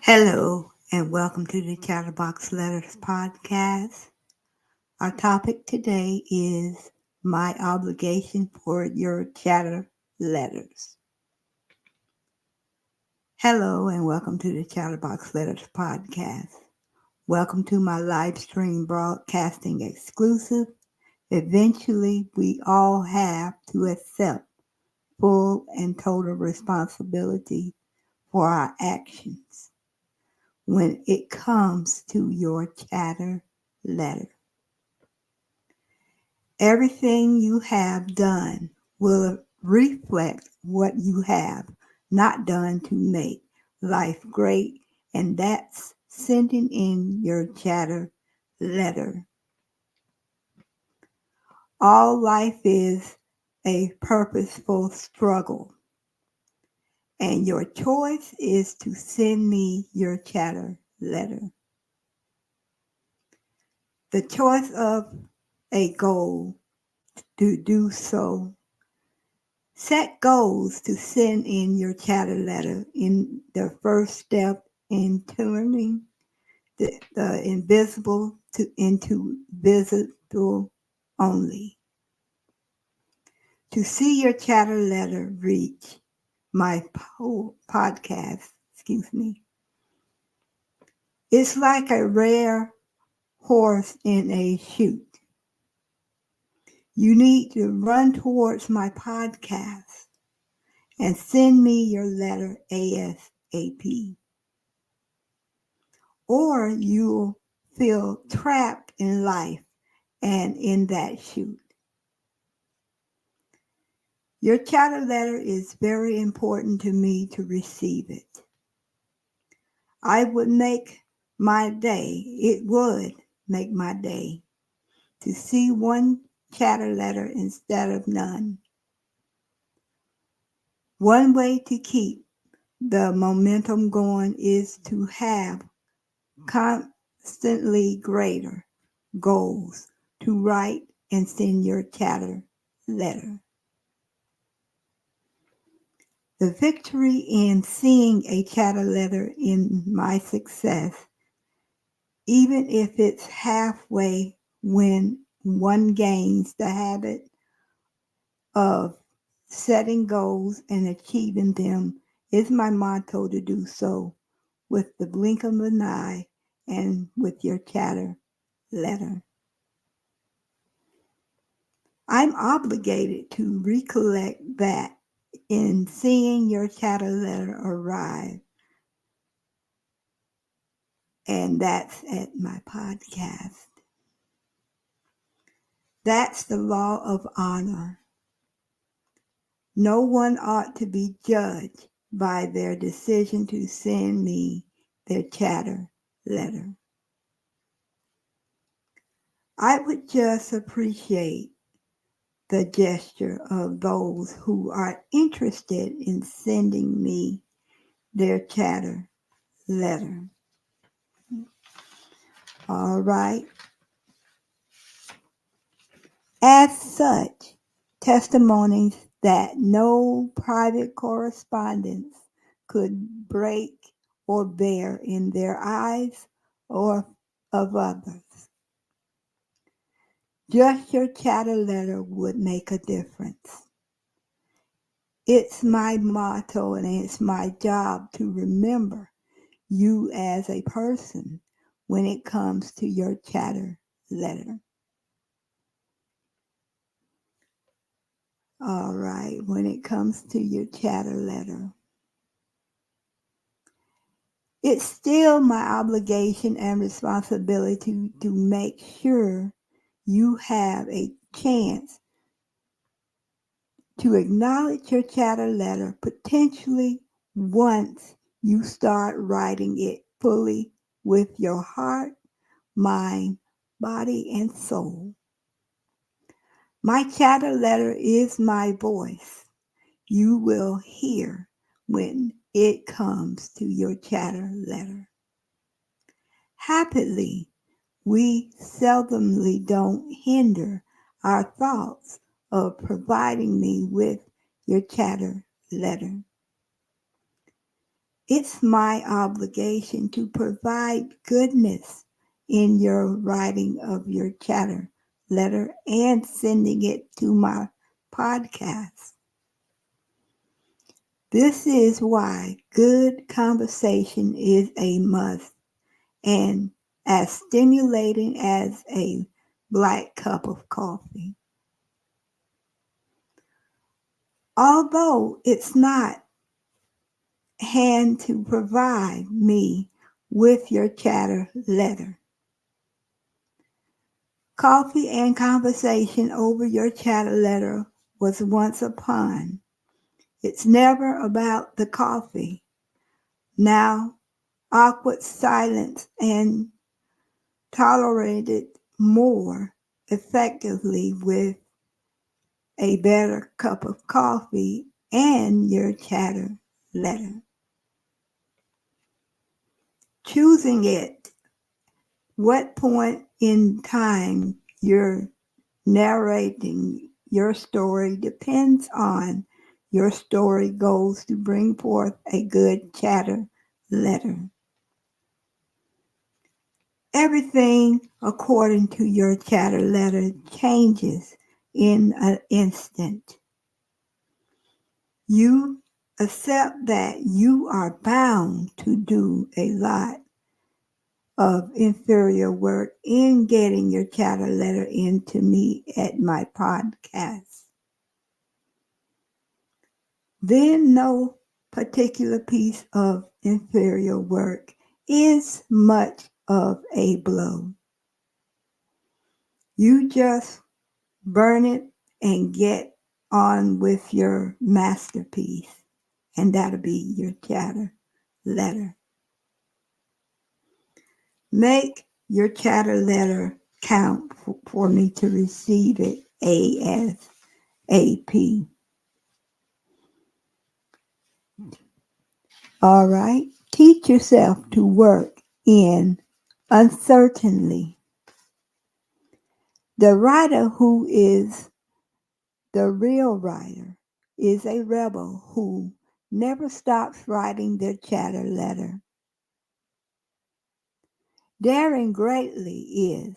Hello, and welcome to the Chatterbox Letters podcast. Our topic today is my obligation for your chatter letters. Hello, and welcome to the Chatterbox Letters podcast. Welcome to my live stream broadcasting exclusive. Eventually, we all have to accept full and total responsibility for our actions when it comes to your chatter letter. Everything you have done will reflect what you have not done to make life great, and that's sending in your chatter letter. All life is a purposeful struggle, and your choice is to send me your chatter letter. The choice of a goal to do so. Set goals to send in your chatter letter in the first step in turning the invisible into visible only. To see your chatter letter reach my podcast, it's like a rare horse in a chute. You need to run towards my podcast and send me your letter ASAP. Or you'll feel trapped in life and in that chute. Your chatter letter is very important to me to receive it. It would make my day to see one chatter letter instead of none. One way to keep the momentum going is to have constantly greater goals to write and send your chatter letter. The victory in seeing a chatter letter in my success, even if it's halfway when one gains the habit of setting goals and achieving them, is my motto to do so with the blink of an eye and with your chatter letter. I'm obligated to recollect that in seeing your chatter letter arrive, and that's at my podcast. That's the law of honor. No one ought to be judged by their decision to send me their chatter letter. I would just appreciate the gesture of those who are interested in sending me their chatter letter. All right. As such, testimonies that no private correspondence could break or bear in their eyes or of others. Just your chatter letter would make a difference. It's my motto and it's my job to remember you as a person when it comes to your chatter letter. All right, when it comes to your chatter letter, it's still my obligation and responsibility to make sure you have a chance to acknowledge your chatter letter potentially once you start writing it fully with your heart, mind, body, and soul. My chatter letter is my voice. You will hear when it comes to your chatter letter. Happily, we seldomly don't hinder our thoughts of providing me with your chatter letter. It's my obligation to provide goodness in your writing of your chatter letter and sending it to my podcast. This is why good conversation is a must and as stimulating as a black cup of coffee. Although it's not hand to provide me with your chatter letter. Coffee and conversation over your chatter letter was once upon. It's never about the coffee. Now, awkward silence and tolerated more effectively with a better cup of coffee and your chatter letter. Choosing it, what point in time you're narrating your story depends on your story goals to bring forth a good chatter letter. Everything according to your chatter letter changes in an instant. You accept that you are bound to do a lot of inferior work in getting your chatter letter into me at my podcast. Then no particular piece of inferior work is much of a blow. You just burn it and get on with your masterpiece, and that'll be your chatter letter. Make your chatter letter count for me to receive it ASAP. All right? Teach yourself to work in uncertainty. The writer who is the real writer is a rebel who never stops writing their chatter letter. Daring greatly is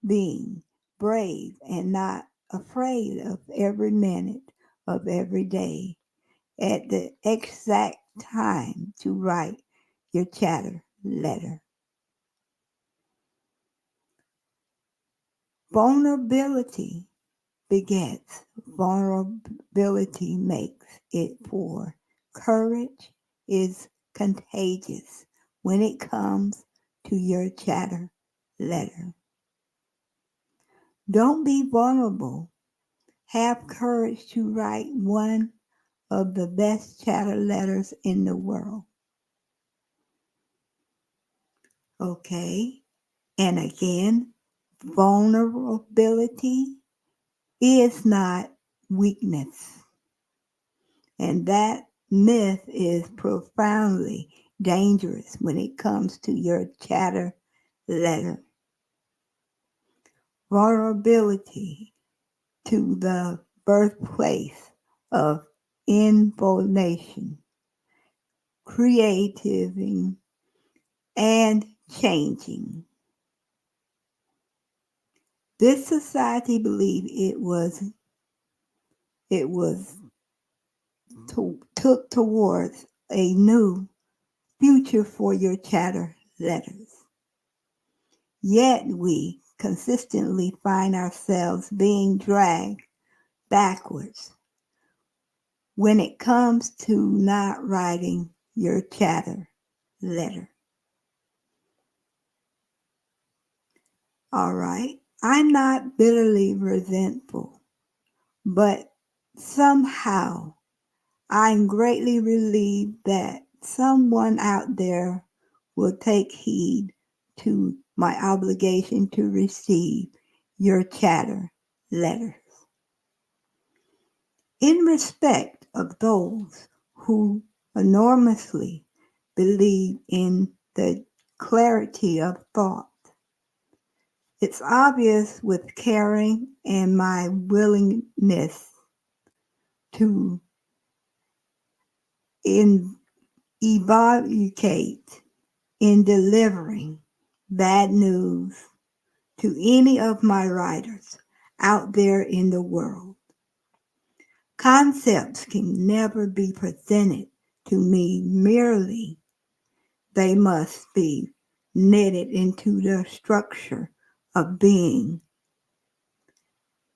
being brave and not afraid of every minute of every day at the exact time to write your chatter letter. Vulnerability begets vulnerability makes it for. Courage is contagious when it comes to your chatter letter. Don't be vulnerable. Have courage to write one of the best chatter letters in the world. Okay, and again, vulnerability is not weakness. And that myth is profoundly dangerous when it comes to your chatter letter. Vulnerability to the birthplace of innovation, creativing, and changing. This society believed it was took towards a new future for your chatter letters. Yet we consistently find ourselves being dragged backwards when it comes to not writing your chatter letter. All right, I'm not bitterly resentful, but somehow I'm greatly relieved that someone out there will take heed to my obligation to receive your chatter letters. In respect of those who enormously believe in the clarity of thought, it's obvious with caring and my willingness to equivocate in delivering bad news to any of my writers out there in the world. Concepts can never be presented to me merely. They must be knitted into the structure of being.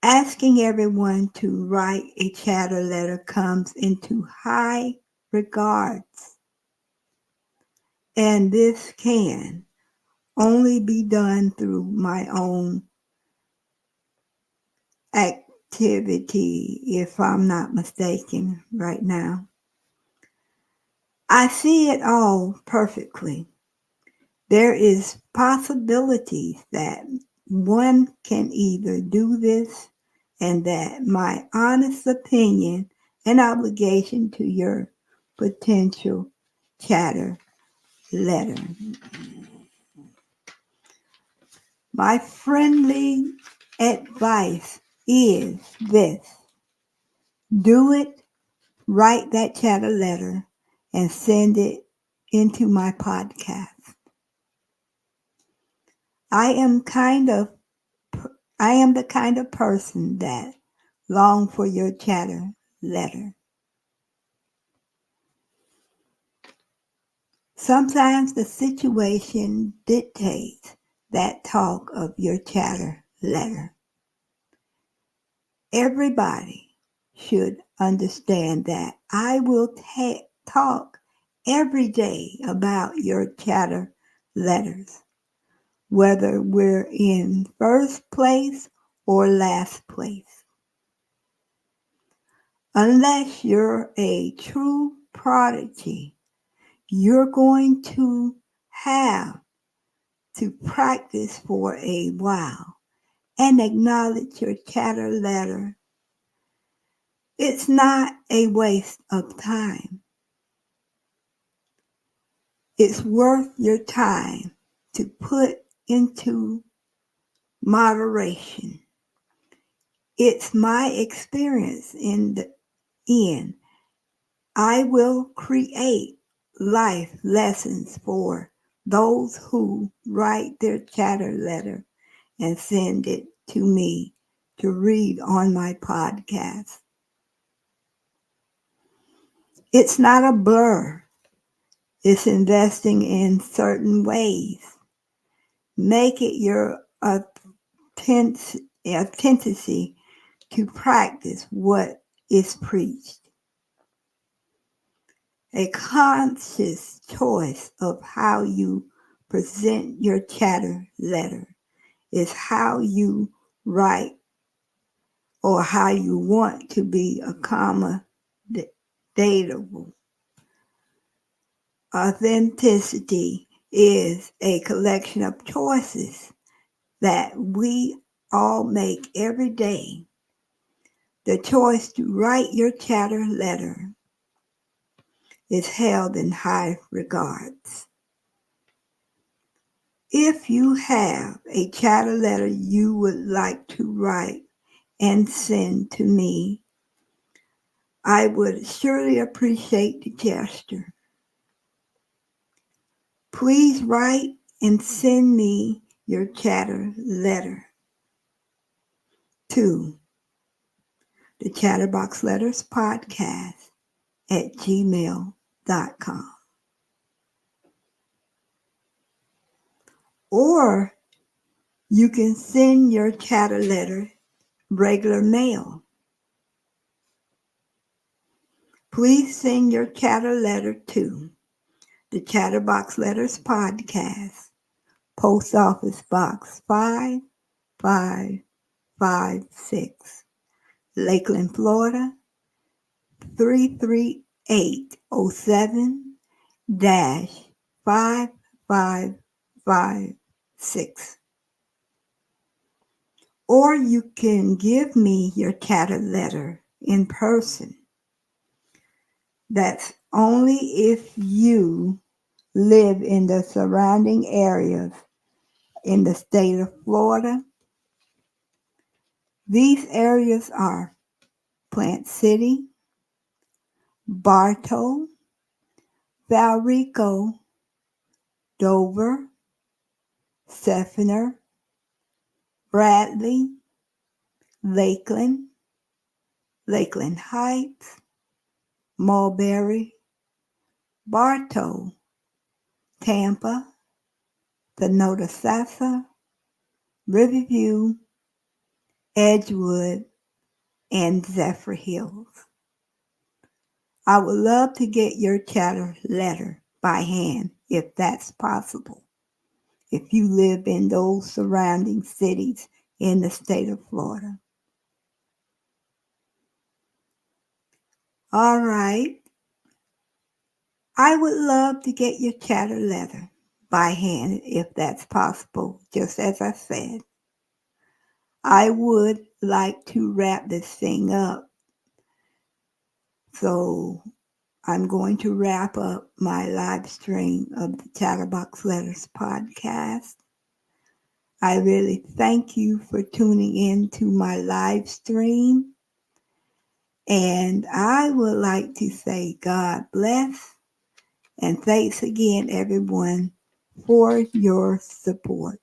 Asking everyone to write a chatter letter comes into high regards, and this can only be done through my own activity, if I'm not mistaken right now. I see it all perfectly. There is possibilities that one can either do this, and that my honest opinion and obligation to your potential chatter letter. My friendly advice is this: do it, write that chatter letter, and send it into my podcast. I am the kind of person that long for your chatter letter. Sometimes the situation dictates that talk of your chatter letter. Everybody should understand that I will talk every day about your chatter letters, whether we're in first place or last place. Unless you're a true prodigy, you're going to have to practice for a while and acknowledge your chatter letter. It's not a waste of time. It's worth your time to put into moderation. It's my experience in the end. I will create life lessons for those who write their chatter letter and send it to me to read on my podcast. It's not a blur. It's investing in certain ways. Make it your authenticity to practice what is preached. A conscious choice of how you present your chatter letter is how you write or how you want to be accommodatable. Authenticity is a collection of choices that we all make every day. The choice to write your chatter letter is held in high regards. If you have a chatter letter you would like to write and send to me, I would surely appreciate the gesture. Please write and send me your chatter letter to the Chatterbox Letters Podcast at gmail.com. Or you can send your chatter letter regular mail. Please send your chatter letter to the Chatterbox Letters Podcast, Post Office Box 5556, Lakeland, Florida 33807-5556. Or you can give me your chatter letter in person. That's only if you live in the surrounding areas in the state of Florida. These areas are Plant City, Bartow, Valrico, Dover, Seffner, Bradley, Lakeland, Lakeland Heights, Mulberry, Bartow, Tampa, Sonota-Sassa, Riverview, Edgewood, and Zephyr Hills. I would love to get your chatter letter by hand if that's possible, if you live in those surrounding cities in the state of Florida. All right. I would love to get your chatter letter by hand if that's possible, just as I said. I would like to wrap this thing up. So I'm going to wrap up my live stream of the Chatterbox Letters podcast. I really thank you for tuning in to my live stream. And I would like to say God bless. And thanks again, everyone, for your support.